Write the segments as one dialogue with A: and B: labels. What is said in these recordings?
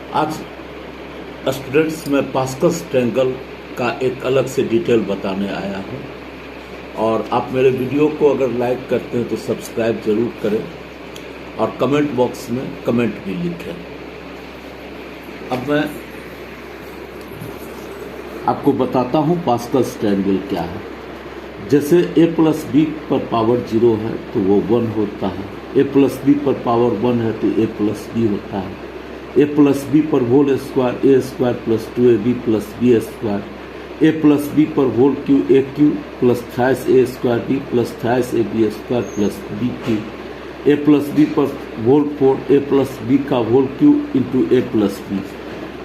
A: आज स्टूडेंट्स मैं Pascal's triangle का एक अलग से डिटेल बताने आया हूँ और आप मेरे वीडियो को अगर लाइक करते हैं तो सब्सक्राइब जरूर करें और कमेंट बॉक्स में कमेंट भी लिखें। अब मैं आपको बताता हूँ पास्कल्स ट्रायंगल क्या है। जैसे a प्लस बी पर पावर 0 है तो वो 1 होता है, a प्लस बी पर पावर 1 है तो a प्लस बी होता है, a प्लस बी पर whole square a square plus 2ab plus B square, a plus B पर whole cube a cube plus thrice a square b plus thrice ab square plus b cube, a plus B पर whole 4 a plus B का whole q into a plus बी,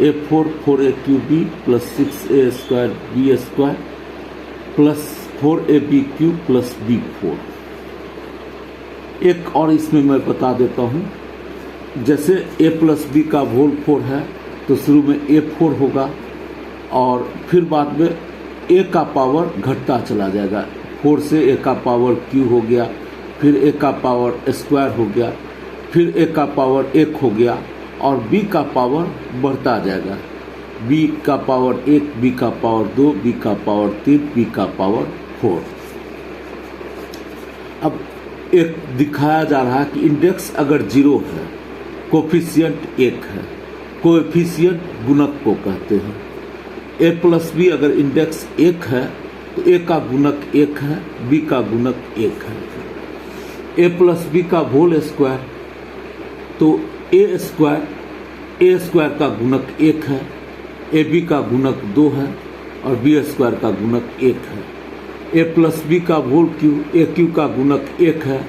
A: a 4 a q b plus 6a square b square plus 4ab q plus b4। एक और इसमें मैं बता देता हूँ, जैसे a प्लस बी का होल 4 है तो शुरू में a4 होगा और फिर बाद में a का पावर घटता चला जाएगा, 4 से a का पावर q हो गया, फिर a का पावर स्क्वायर हो गया, फिर a का पावर 1 हो गया और b का पावर बढ़ता जाएगा, b का पावर 1, b का पावर 2, b का पावर 3, b का पावर 4। अब एक दिखाया जा रहा है कि इंडेक्स अगर 0 है, कोफिशिएंट 1 है, कोएफिशिएंट गुणक को कहते हैं। a प्लस बी अगर इंडेक्स 1 है तो a का गुणक 1 है, b का गुणक 1 है। a प्लस बी का होल स्क्वायर तो a स्क्वायर का गुणक 1 है, ab का गुणक 2 है और b स्क्वायर का गुणक 1 है। a प्लस बी का होल क्यू a क्यू का गुणक 1 है,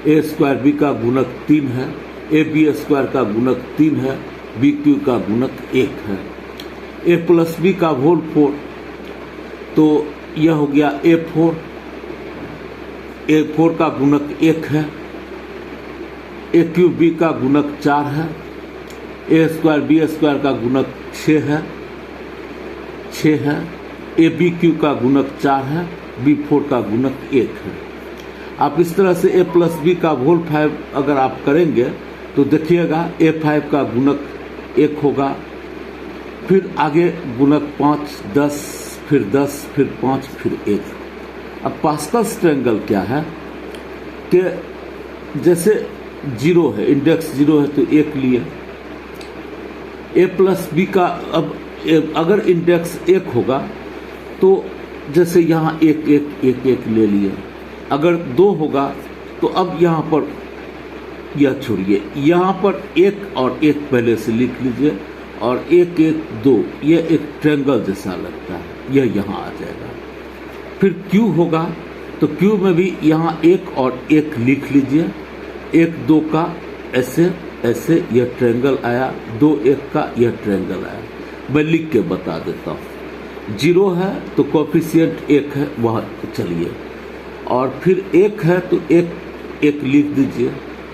A: a स्क्वायर b का गुणक 3 है, ab स्क्वायर का गुणक 3 है, b क्यू का गुणक 1 है। a प्लस बी का होल 4 तो यह हो गया a4 का गुणक 1 है, a क्यू b का गुणक 4 है, a स्क्वायर b स्क्वायर का गुणक 6 है, a b क्यू का गुणक 4 है, b4 का गुणक 1 है। आप इस तरह से a प्लस बी का होल 5 अगर आप करेंगे तो देखिएगा a5 का गुणक 1 होगा, फिर आगे गुणक 5, 10, फिर 10, फिर 5, फिर 1। अब पास्कल्स ट्रायंगल क्या है कि जैसे 0 है, इंडेक्स 0 है तो 1 लिए, a प्लस बी का अब अगर इंडेक्स 1 होगा तो जैसे यहाँ 1 1 1 1 ले लिए, अगर 2 होगा तो अब यहाँ पर यह छोड़िए, यहाँ पर 1 और 1 पहले से लिख लीजिए और 1 1 2 यह एक ट्रायंगल जैसा लगता है, यह यहाँ आ जाएगा। फिर Q होगा तो Q में भी यहाँ 1 और 1 लिख लीजिए, 1 2 का ऐसे ऐसे यह ट्रायंगल आया, 2 1 का यह ट्रायंगल आया। मैं लिख के बता देता हूँ। 0 है तो कोफिशिएंट 1 है, वह चलिए, और फिर 1 है तो 1 1 लिख दीजिए,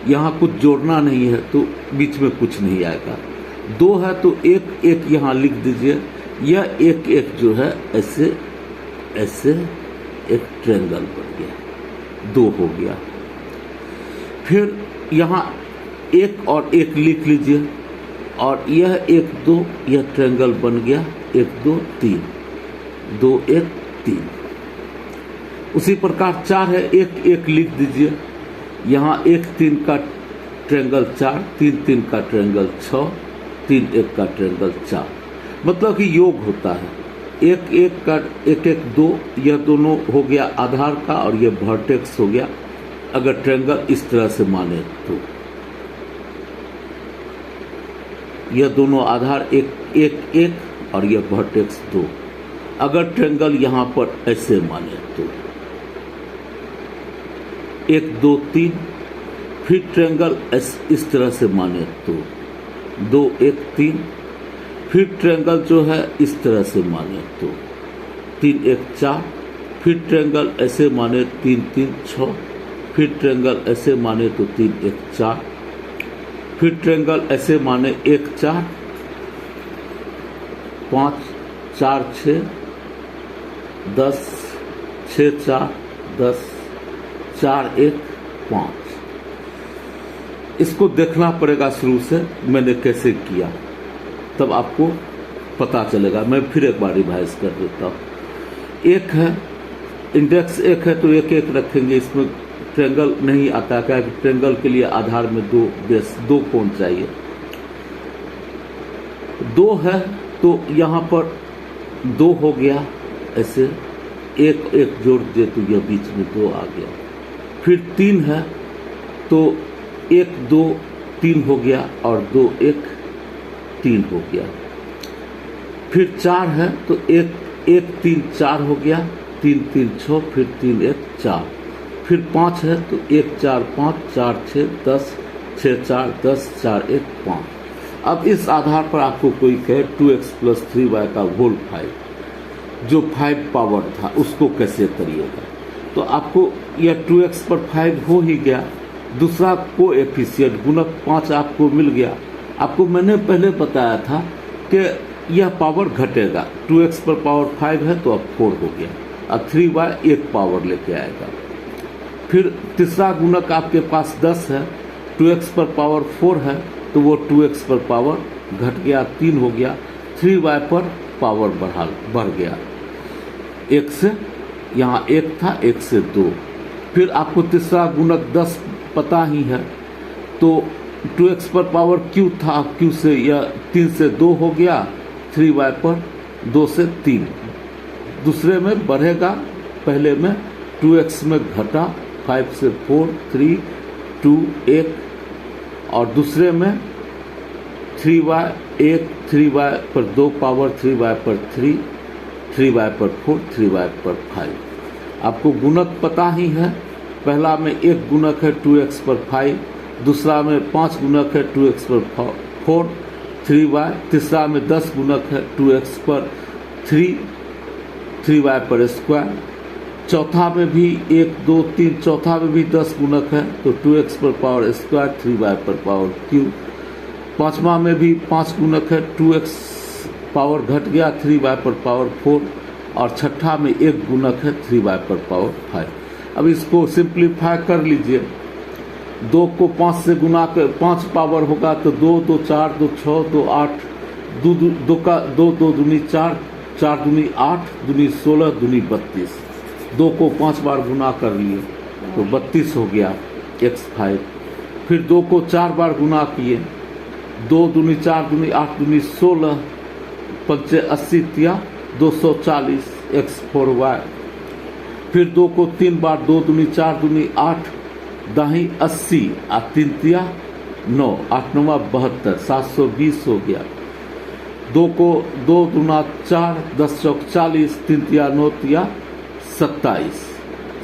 A: यहाँ कुछ जोड़ना नहीं है तो बीच में कुछ नहीं आएगा। 2 है तो 1 1 यहाँ लिख दीजिए, यह 1 1 जो है ऐसे ऐसे एक ट्रायंगल बन गया, 2 हो गया। फिर यहाँ 1 और 1 लिख लीजिए और यह 1 2 यह ट्रायंगल बन गया, 1 2 3, 2 1 3। उसी प्रकार 4 है, 1 1 लिख दीजिए, यहाँ 1 3 का ट्रायंगल 4, 3 3 का ट्रायंगल 6, 3 1 का ट्रायंगल 4। मतलब कि योग होता है, 1 1 का 1 1 2, यह दोनों हो गया आधार का और यह वर्टेक्स हो गया, अगर ट्रायंगल इस तरह से माने तो यह दोनों आधार 1 1 1 और यह वर्टेक्स 2। अगर ट्रायंगल यहाँ पर ऐसे माने तो 1 2 3, फिर ट्रायंगल इस तरह से माने तो 2 1 3, फिर ट्रायंगल जो है इस तरह से माने तो 3 1 4, फिर ट्रायंगल ऐसे माने 3 3 6, फिर ट्रायंगल ऐसे माने तो 3 1 4, फिर ट्रायंगल ऐसे माने 1 4 5 4 6 10 6 4 10 4 1 5। इसको देखना पड़ेगा शुरू से मैंने कैसे किया। तब आपको पता चलेगा। मैं फिर एक बार रिवाइज कर देता हूँ। एक है इंडेक्स, एक है तो एक एक रखेंगे, इसमें ट्रेंगल नहीं आता, क्या कि ट्रेंगल के लिए आधार में दो कोण चाहिए। दो है तो यहाँ पर दो हो गया, ऐसे एक एक जोड़ दे तो यह बीच में दो आ गया। फिर तीन है तो एक दो तीन हो गया और दो एक तीन हो गया। फिर चार है तो एक एक तीन चार हो गया, तीन तीन छः, फिर तीन एक चार। फिर पाँच है तो एक चार पाँच, चार छः 10, छः चार 10, चार एक 5। अब इस आधार पर आपको कोई कहे 2x + 3y का होल 5, जो 5 पावर था उसको कैसे करिएगा। तो आपको यह 2x पर 5 हो ही गया। दूसरा कोएफिशिएंट गुणक 5 आपको मिल गया। आपको मैंने पहले बताया था कि यह पावर घटेगा, 2x पर पावर 5 है तो अब 4 हो गया, और 3y एक पावर लेके आएगा। फिर तीसरा गुणक आपके पास 10 है, 2x पर पावर 4 है तो वो 2x पर पावर घट गया, 3 हो गया। 3y पर पावर बढ़ गया, 1 से यहाँ 1 था, 1 से 2। फिर आपको तीसरा गुणक 10 पता ही है, तो 2x पर पावर q था, q से यह 3 से 2 हो गया, 3y पर 2 से 3। दूसरे में बढ़ेगा, पहले में 2x में घटा, 5 से 4, 3, 2, 1, और दूसरे में 3y 1, 3y पर 2 पावर, 3y पर 3, 3y पर 4, 3y पर 5। आपको गुणक पता ही है। पहला में एक गुणक है 2x पर 5, दूसरा में 5 गुणक है 2x पर 4, 3y, तीसरा में 10 गुणक है 2x पर 3, 3y पर स्क्वायर। चौथा में भी 1, 2, 3, चौथा में भी 10 गुणक है तो 2x पर पावर स्क्वायर, 3y पर पावर क्यूब। पांचवा में भी 5 गुणक है, 2x पावर घट गया, 3y पर पावर 4, और छठा में एक गुणक है 3y पर पावर 5। अब इसको सिंप्लीफाई कर लीजिए। 2 को 5 से गुना कर 5 पावर होगा तो 2, 2, 4, 2, 6, 2, 8, 2 का 2, 2 दूनी 4, 4 दूनी 8, दूनी 16, दूनी 32। 2 को 5 बार गुना कर लिए तो 32 हो गया x5। फिर 2 को 4 बार गुना किए, 2 दूनी 4 दूनी 8 दूनी 16, 5 80 तिया 240 x4y। फिर 2 को 3 बार, 2 दूनी 4 दूनी 8, दाही 80, 3 तिया 9, 8 9 72, 720 हो गया। 2 को 2 दूना 4, 10 चौक 40, 3 तिया 9 तिया 27।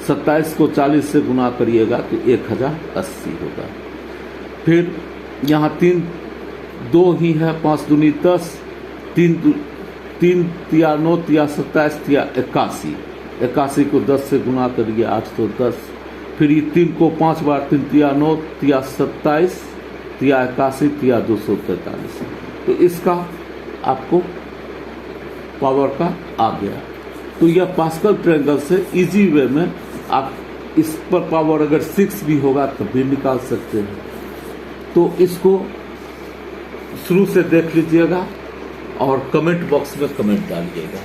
A: 27 को 40 से गुना करिएगा तो 1080 होगा। फिर यहाँ 3 2 ही है, 5 दूनी 10, 3 तिया 9 तिया 27 तिया 81। 81 को 10 से गुना करिए 810। फिर ये 3 को 5 बार, 3 तिया 9 तिया 27 तिया 81 तिया 243। तो इसका आपको पावर का आ गया। तो यह पास्कल ट्रायंगल से इजी वे में आप इस पर पावर अगर 6 भी होगा तब भी निकाल सकते हैं। तो इसको शुरू से देख लीजिएगा और कमेंट बॉक्स में कमेंट डालिएगा।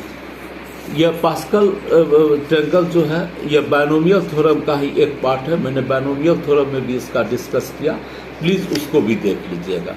A: यह पास्कल ट्रायंगल जो है यह बायनोमियल थ्योरम का ही एक पार्ट है। मैंने बायनोमियल थ्योरम में भी इसका डिस्कस किया, प्लीज़ उसको भी देख लीजिएगा।